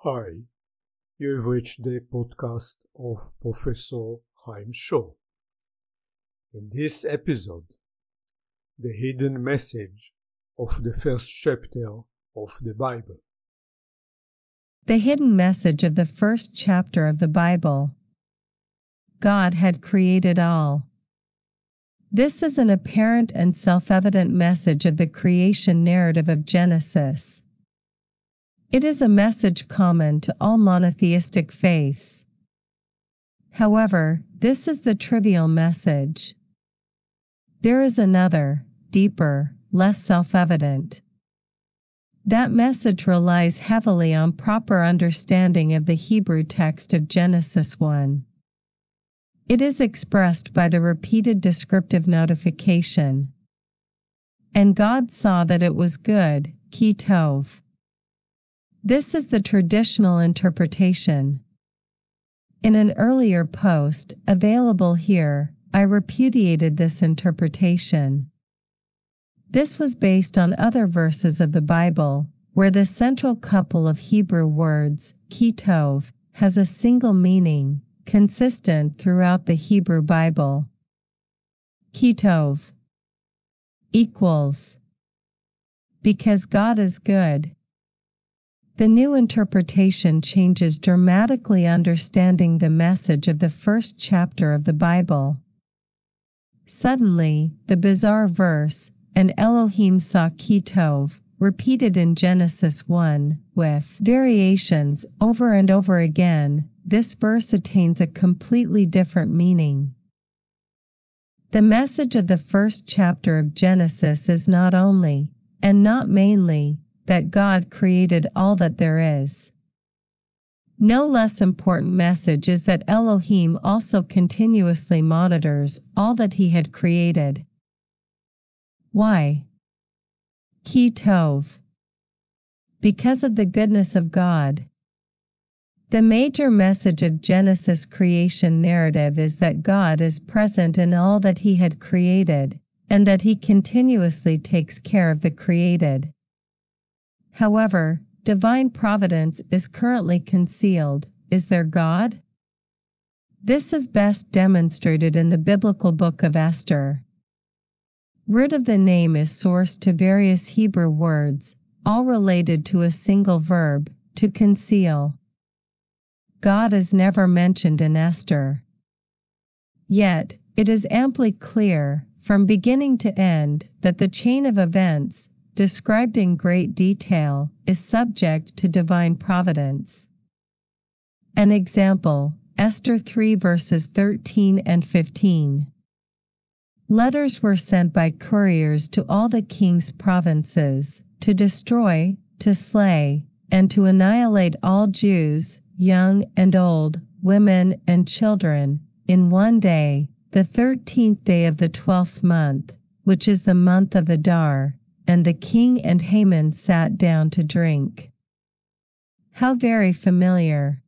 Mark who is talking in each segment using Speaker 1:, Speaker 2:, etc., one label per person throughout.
Speaker 1: Hi, you've reached the podcast of Professor Chaim Shor. In this episode, the hidden message of the first chapter of the Bible.
Speaker 2: The hidden message of the first chapter of the Bible. God had created all. This is an apparent and self-evident message of the creation narrative of Genesis. It is a message common to all monotheistic faiths. However, this is the trivial message. There is another, deeper, less self-evident. That message relies heavily on proper understanding of the Hebrew text of Genesis 1. It is expressed by the repeated descriptive notification. And God saw that it was good, ki tov. This is the traditional interpretation. In an earlier post, available here, I repudiated this interpretation. This was based on other verses of the Bible, where the central couple of Hebrew words, ki tov, has a single meaning, consistent throughout the Hebrew Bible. Ki tov equals because God is good. The new interpretation changes dramatically understanding the message of the first chapter of the Bible. Suddenly, the bizarre verse, and Elohim saw ki tov, repeated in Genesis 1, with variations over and over again, this verse attains a completely different meaning. The message of the first chapter of Genesis is not only, and not mainly, that God created all that there is. No less important message is that Elohim also continuously monitors all that he had created. Why? Ki tov. Because of the goodness of God. The major message of Genesis creation narrative is that God is present in all that he had created, and that he continuously takes care of the created. However, divine providence is currently concealed. Is there God? This is best demonstrated in the biblical book of Esther. Root of the name is sourced to various Hebrew words, all related to a single verb, to conceal. God is never mentioned in Esther. Yet, it is amply clear, from beginning to end, that the chain of events, described in great detail, is subject to divine providence. An example, Esther 3 verses 13 and 15. Letters were sent by couriers to all the king's provinces, to destroy, to slay, and to annihilate all Jews, young and old, women and children, in one day, the 13th day of the 12th month, which is the month of Adar. And the king and Haman sat down to drink. How very familiar.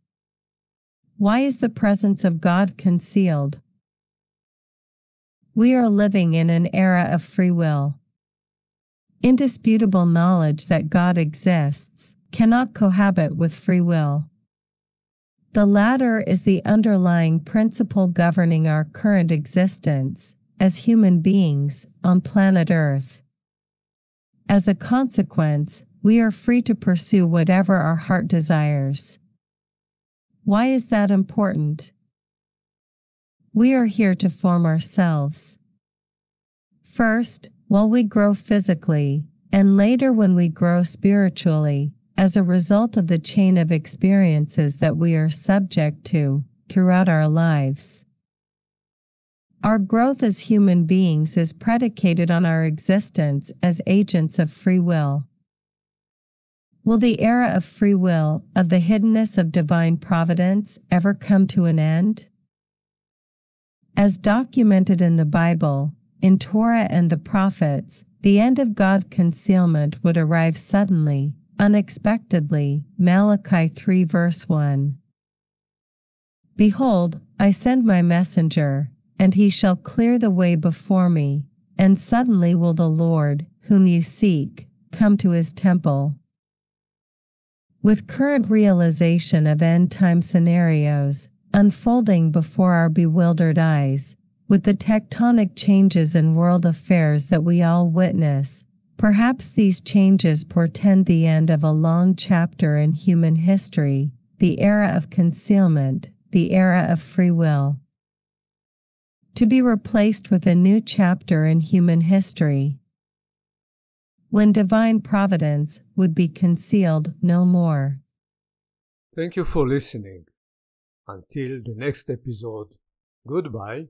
Speaker 2: Why is the presence of God concealed? We are living in an era of free will. Indisputable knowledge that God exists cannot cohabit with free will. The latter is the underlying principle governing our current existence as human beings on planet Earth. As a consequence, we are free to pursue whatever our heart desires. Why is that important? We are here to form ourselves. First, while we grow physically, and later when we grow spiritually, as a result of the chain of experiences that we are subject to throughout our lives. Our growth as human beings is predicated on our existence as agents of free will. Will the era of free will, of the hiddenness of divine providence, ever come to an end? As documented in the Bible, in Torah and the prophets, the end of God's concealment would arrive suddenly, unexpectedly. Malachi 3 verse 1. Behold, I send my messenger, and he shall clear the way before me, and suddenly will the Lord, whom you seek, come to his temple. With current realization of end-time scenarios unfolding before our bewildered eyes, with the tectonic changes in world affairs that we all witness, perhaps these changes portend the end of a long chapter in human history, the era of concealment, the era of free will, to be replaced with a new chapter in human history, when divine providence would be concealed no more.
Speaker 1: Thank you for listening. Until the next episode, goodbye.